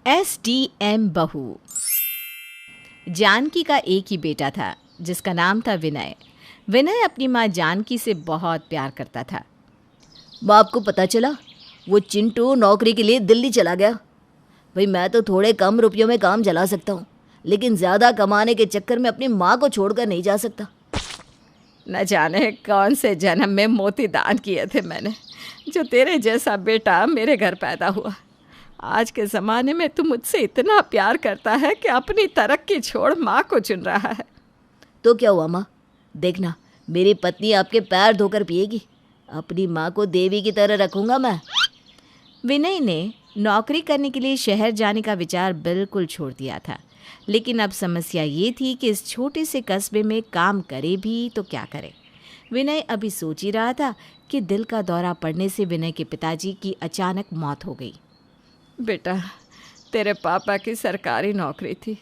SDM बहू। जानकी का एक ही बेटा था जिसका नाम था विनय। विनय अपनी माँ जानकी से बहुत प्यार करता था। बाप को पता चला वो चिंटू नौकरी के लिए दिल्ली चला गया। भाई मैं तो थोड़े कम रुपयों में काम चला सकता हूँ, लेकिन ज़्यादा कमाने के चक्कर में अपनी माँ को छोड़कर नहीं जा सकता। न जाने कौन से जन्म में मोती दान किए थे मैंने, जो तेरे जैसा बेटा मेरे घर पैदा हुआ। आज के ज़माने में तू मुझसे इतना प्यार करता है कि अपनी तरक्की छोड़ माँ को चुन रहा है। तो क्या हुआ माँ, देखना मेरी पत्नी आपके पैर धोकर पिएगी। अपनी माँ को देवी की तरह रखूँगा मैं। विनय ने नौकरी करने के लिए शहर जाने का विचार बिल्कुल छोड़ दिया था, लेकिन अब समस्या ये थी कि इस छोटे से कस्बे में काम करे भी तो क्या करे। विनय अभी सोच ही रहा था कि दिल का दौरा पड़ने से विनय के पिताजी की अचानक मौत हो गई। बेटा, तेरे पापा की सरकारी नौकरी थी।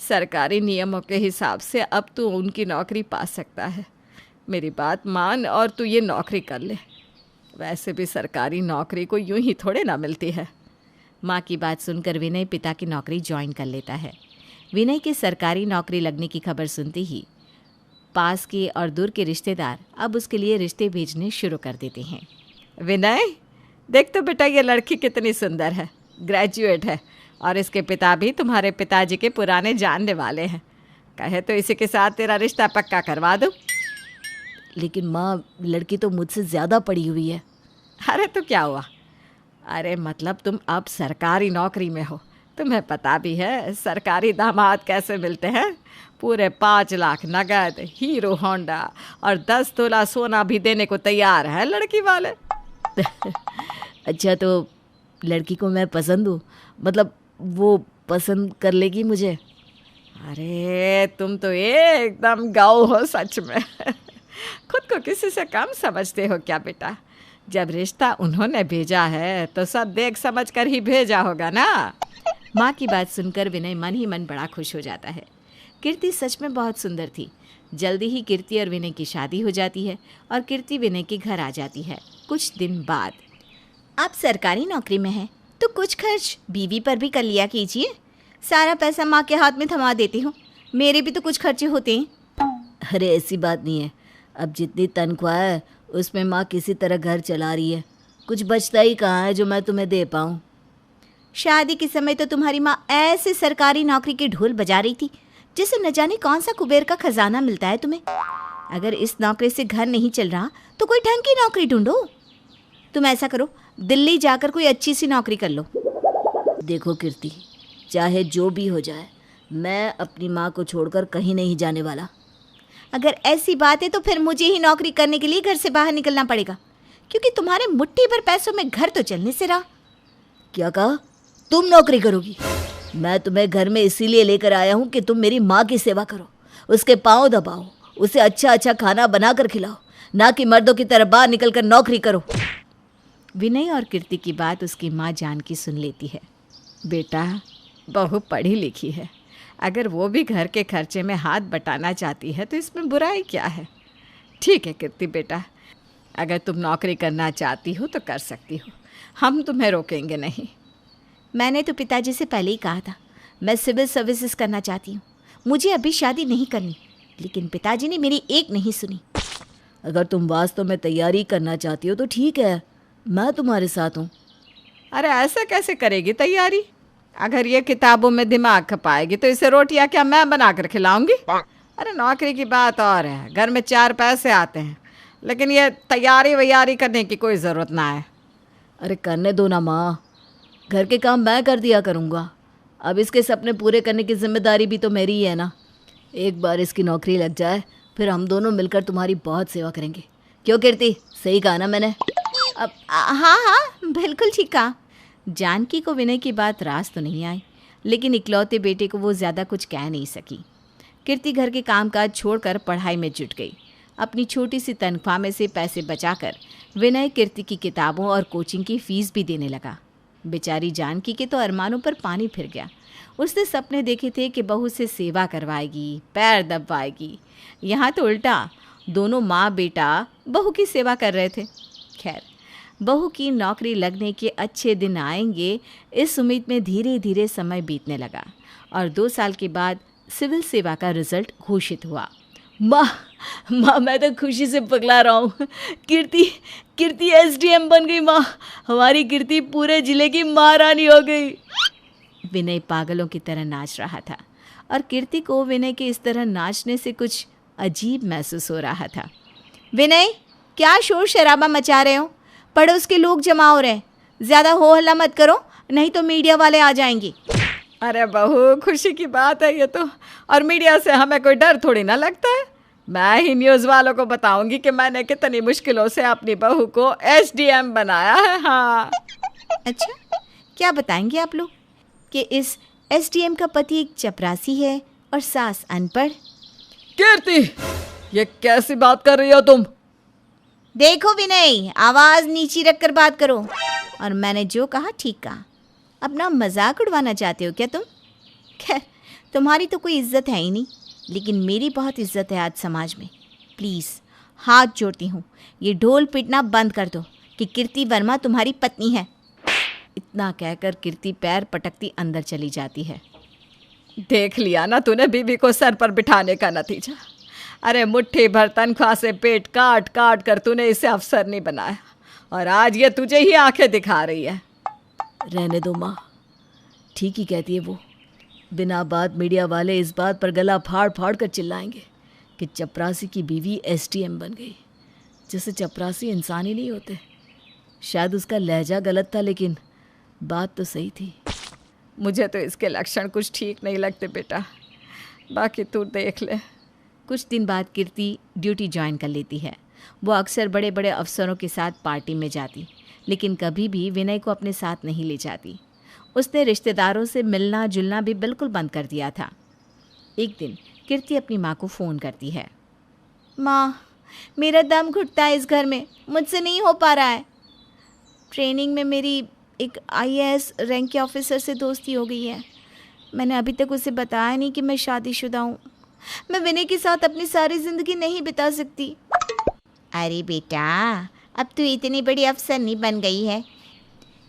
सरकारी नियमों के हिसाब से अब तू उनकी नौकरी पा सकता है। मेरी बात मान और तू ये नौकरी कर ले। वैसे भी सरकारी नौकरी को यूं ही थोड़े ना मिलती है। माँ की बात सुनकर विनय पिता की नौकरी ज्वाइन कर लेता है। विनय की सरकारी नौकरी लगने की खबर सुनते ही पास के और दूर के रिश्तेदार अब उसके लिए रिश्ते भेजने शुरू कर देते हैं। विनय, देख तो बेटा ये लड़की कितनी सुंदर है, ग्रेजुएट है और इसके पिता भी तुम्हारे पिताजी के पुराने जानने वाले हैं। कहे तो इसी के साथ तेरा रिश्ता पक्का करवा दूँ। लेकिन माँ, लड़की तो मुझसे ज़्यादा पढ़ी हुई है। अरे तो क्या हुआ? अरे मतलब तुम अब सरकारी नौकरी में हो, तुम्हें पता भी है सरकारी दामाद कैसे मिलते हैं। पूरे 5 लाख नगद, हीरो होंडा और 10 तोला सोना भी देने को तैयार है लड़की वाले। अच्छा, तो लड़की को मैं पसंद हूँ? मतलब वो पसंद कर लेगी मुझे? अरे तुम तो एकदम गौ हो सच में। खुद को किसी से कम समझते हो क्या बेटा? जब रिश्ता उन्होंने भेजा है तो सब देख समझ कर ही भेजा होगा ना। माँ की बात सुनकर विनय मन ही मन बड़ा खुश हो जाता है। कीर्ति सच में बहुत सुंदर थी। जल्दी ही कीर्ति और विनय की शादी हो जाती है और कीर्ति विनय के घर आ जाती है। कुछ दिन बाद, आप सरकारी नौकरी में हैं तो कुछ खर्च बीवी पर भी कर लिया कीजिए। सारा पैसा माँ के हाथ में थमा देती हूँ, मेरे भी तो कुछ खर्चे होते हैं। अरे ऐसी बात नहीं है, अब जितनी तनख्वाह है उसमें माँ किसी तरह घर चला रही है। कुछ बचता ही कहाँ है जो मैं तुम्हें दे पाऊँ। शादी के समय तो तुम्हारी माँ ऐसे सरकारी नौकरी की ढोल बजा रही थी जिससे न जाने कौन सा कुबेर का खजाना मिलता है तुम्हें। अगर इस नौकरी से घर नहीं चल रहा तो कोई ढंग की नौकरी ढूंढो। तुम ऐसा करो, दिल्ली जाकर कोई अच्छी सी नौकरी कर लो। देखो कीर्ति, चाहे जो भी हो जाए, मैं अपनी माँ को छोड़कर कहीं नहीं जाने वाला। अगर ऐसी बात है तो फिर मुझे ही नौकरी करने के लिए घर से बाहर निकलना पड़ेगा, क्योंकि तुम्हारे मुट्ठी भर पैसों में घर तो चलने से रहा। क्या कहा? तुम नौकरी करोगी? मैं तुम्हें घर में इसीलिए लेकर आया हूँ कि तुम मेरी माँ की सेवा करो, उसके पाँव दबाओ, उसे अच्छा अच्छा खाना बनाकर खिलाओ, ना कि मर्दों की तरह बाहर निकलकर नौकरी करो। विनय और कीर्ति की बात उसकी माँ जानकी सुन लेती है। बेटा, बहू पढ़ी लिखी है, अगर वो भी घर के खर्चे में हाथ बटाना चाहती है तो इसमें बुराई क्या है। ठीक है कीर्ति बेटा, अगर तुम नौकरी करना चाहती हो तो कर सकती हो, हम तुम्हें रोकेंगे नहीं। मैंने तो पिताजी से पहले ही कहा था मैं सिविल सर्विसेज करना चाहती हूँ, मुझे अभी शादी नहीं करनी, लेकिन पिताजी ने मेरी एक नहीं सुनी। अगर तुम वास्तव में तैयारी करना चाहती हो तो ठीक है, मैं तुम्हारे साथ हूँ। अरे ऐसे कैसे करेगी तैयारी? अगर ये किताबों में दिमाग खपाएगी तो इसे रोटियां क्या मैं बना कर खिलाऊंगी? अरे नौकरी की बात और है, घर में 4 पैसे आते हैं, लेकिन ये तैयारी वैयारी करने की कोई ज़रूरत ना है। अरे करने दो ना माँ, घर के काम मैं कर दिया करूँगा। अब इसके सपने पूरे करने की जिम्मेदारी भी तो मेरी ही है ना। एक बार इसकी नौकरी लग जाए फिर हम दोनों मिलकर तुम्हारी बहुत सेवा करेंगे। क्यों कीर्ति, सही कहा ना मैंने? अब हाँ हाँ बिल्कुल ठीक कहा। जानकी को विनय की बात रास तो नहीं आई, लेकिन इकलौते बेटे को वो ज़्यादा कुछ कह नहीं सकी। कीर्ति घर के कामकाज छोड़कर पढ़ाई में जुट गई। अपनी छोटी सी तनख्वाह में से पैसे बचाकर विनय कीर्ति की किताबों और कोचिंग की फीस भी देने लगा। बेचारी जानकी के तो अरमानों पर पानी फिर गया। उसने सपने देखे थे कि बहू से सेवा करवाएगी, पैर दबवाएगी। यहाँ तो उल्टा, दोनों माँ बेटा बहू की सेवा कर रहे थे। खैर, बहू की नौकरी लगने के अच्छे दिन आएंगे, इस उम्मीद में धीरे धीरे समय बीतने लगा और 2 साल के बाद सिविल सेवा का रिजल्ट घोषित हुआ। माँ माँ, मैं तो खुशी से पगला रहा हूँ। कीर्ति एसडीएम बन गई माँ। हमारी कीर्ति पूरे जिले की महारानी हो गई। विनय पागलों की तरह नाच रहा था और कीर्ति को विनय के इस तरह नाचने से कुछ अजीब महसूस हो रहा था। विनय, क्या शोर शराबा मचा रहे हो? पड़ोस के लोग जमा हो रहे हैं, ज़्यादा हो हल्ला मत करो, नहीं तो मीडिया वाले आ जाएंगे। अरे बहू, खुशी की बात है ये तो, और मीडिया से हमें कोई डर थोड़ी ना लगता है। मैं ही न्यूज़ वालों को बताऊंगी कि मैंने कितनी मुश्किलों से अपनी बहू को एसडीएम बनाया है। हाँ। अच्छा, क्या बताएंगे आप लोग कि इस एसडीएम का पति एक चपरासी है और सास अनपढ़? कीर्ति, ये कैसी बात कर रही हो तुम? देखो विनय, आवाज़ नीची रखकर बात करो। और मैंने जो कहा ठीक कहा। अपना मजाक उड़वाना चाहते हो क्या तुम? खैर, तुम्हारी तो कोई इज्जत है ही नहीं, लेकिन मेरी बहुत इज्जत है आज समाज में। प्लीज़ हाथ जोड़ती हूँ, ये ढोल पीटना बंद कर दो कि कीर्ति वर्मा तुम्हारी पत्नी है। इतना कहकर कीर्ति पैर पटकती अंदर चली जाती है। देख लिया ना तूने बीवी को सर पर बिठाने का नतीजा। अरे मुट्ठी भर तनख्वाह से पेट काट काट कर तूने इसे अफसर नहीं बनाया, और आज ये तुझे ही आंखें दिखा रही है। रहने दो माँ, ठीक ही कहती है वो। बिना बात मीडिया वाले इस बात पर गला फाड़ फाड़ कर चिल्लाएंगे कि चपरासी की बीवी एसडीएम बन गई। जैसे चपरासी इंसान ही नहीं होते। शायद उसका लहजा गलत था, लेकिन बात तो सही थी। मुझे तो इसके लक्षण कुछ ठीक नहीं लगते बेटा, बाकी तू देख ले। कुछ दिन बाद कीर्ति ड्यूटी ज्वाइन कर लेती है। वो अक्सर बड़े बड़े अफसरों के साथ पार्टी में जाती, लेकिन कभी भी विनय को अपने साथ नहीं ले जाती। उसने रिश्तेदारों से मिलना जुलना भी बिल्कुल बंद कर दिया था। एक दिन कीर्ति अपनी माँ को फ़ोन करती है। माँ, मेरा दम घुटता है इस घर में, मुझसे नहीं हो पा रहा है। ट्रेनिंग में मेरी एक आईएएस रैंक के ऑफिसर से दोस्ती हो गई है। मैंने अभी तक उसे बताया नहीं कि मैं शादीशुदा हूँ। मैं विनय के साथ अपनी सारी ज़िंदगी नहीं बिता सकती। अरे बेटा, अब तू इतनी बड़ी अफसर नहीं बन गई है।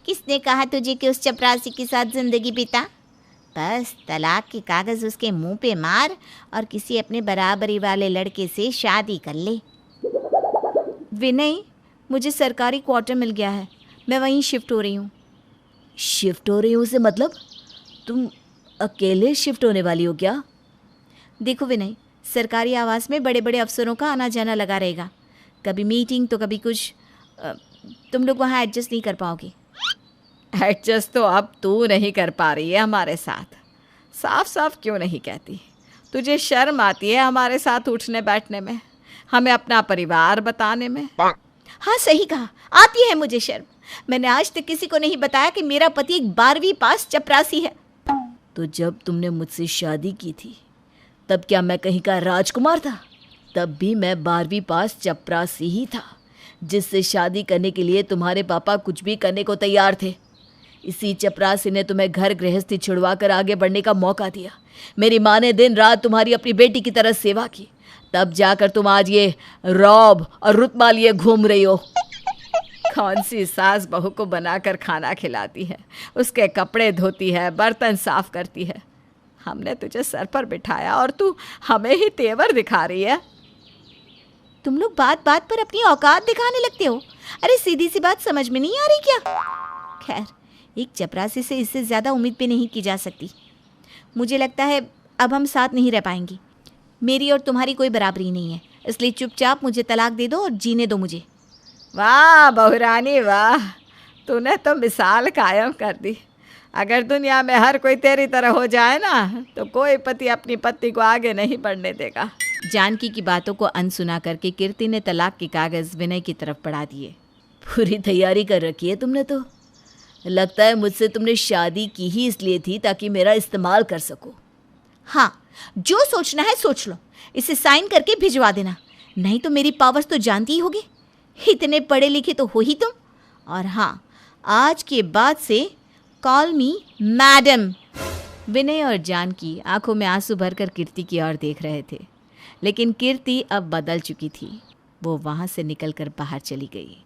किसने कहा तुझे कि उस चपरासी के साथ ज़िंदगी बिता? बस तलाक के कागज़ उसके मुंह पे मार और किसी अपने बराबरी वाले लड़के से शादी कर ले। विनय, मुझे सरकारी क्वार्टर मिल गया है, मैं वहीं शिफ्ट हो रही हूँ। शिफ्ट हो रही हूँ से मतलब? तुम अकेले शिफ्ट होने वाली हो क्या? देखो विनय, सरकारी आवास में बड़े बड़े अफसरों का आना जाना लगा रहेगा। कभी मीटिंग तो कभी कुछ। तुम लोग वहाँ एडजस्ट नहीं कर पाओगे। एडजस्ट तो अब तू नहीं कर पा रही है हमारे साथ। साफ साफ क्यों नहीं कहती? तुझे शर्म आती है हमारे साथ उठने बैठने में, हमें अपना परिवार बताने में? हाँ, सही कहा, आती है मुझे शर्म। मैंने आज तक किसी को नहीं बताया कि मेरा पति एक 12वीं पास चपरासी है। तो जब तुमने मुझसे शादी की थी तब क्या मैं कहीं का राजकुमार था? तब भी मैं 12वीं पास चपरासी ही था, जिससे शादी करने के लिए तुम्हारे पापा कुछ भी करने को तैयार थे। इसी चपरासी ने तुम्हें घर गृहस्थी छुड़वा कर आगे बढ़ने का मौका दिया। मेरी माँ ने दिन रात तुम्हारी अपनी बेटी की तरह सेवा की, तब जाकर तुम आज ये रौब और रुतबा लिए घूम रही हो। कौन सी सास बहू को बनाकर खाना खिलाती है, उसके कपड़े धोती है, बर्तन साफ करती है। हमने तुझे सर पर बिठाया और तू हमें ही तेवर दिखा रही है। तुम लोग बात बात पर अपनी औकात दिखाने लगते हो। अरे सीधी सी बात समझ में नहीं आ रही क्या? खैर, एक चपरासी से इससे ज़्यादा उम्मीद भी नहीं की जा सकती। मुझे लगता है अब हम साथ नहीं रह पाएंगे। मेरी और तुम्हारी कोई बराबरी नहीं है, इसलिए चुपचाप मुझे तलाक दे दो और जीने दो मुझे। वाह बहुरानी वाह, तूने तो मिसाल कायम कर दी। अगर दुनिया में हर कोई तेरी तरह हो जाए ना, तो कोई पति अपनी पत्नी को आगे नहीं बढ़ने देगा। जानकी की बातों को अनसुना करके कीर्ति ने तलाक के कागज़ विनय की तरफ बढ़ा दिए। पूरी तैयारी कर रखी है तुमने तो। लगता है मुझसे तुमने शादी की ही इसलिए थी ताकि मेरा इस्तेमाल कर सको। हाँ, जो सोचना है सोच लो, इसे साइन करके भिजवा देना, नहीं तो मेरी पावर्स तो जानती ही होगी। इतने पढ़े लिखे तो हो ही तुम। और हाँ, आज के बाद से कॉल मी मैडम। विनय और जानकी आंखों में आंसू भरकर कीर्ति की ओर देख रहे थे, लेकिन कीर्ति अब बदल चुकी थी। वो वहाँ से निकलकर बाहर चली गई।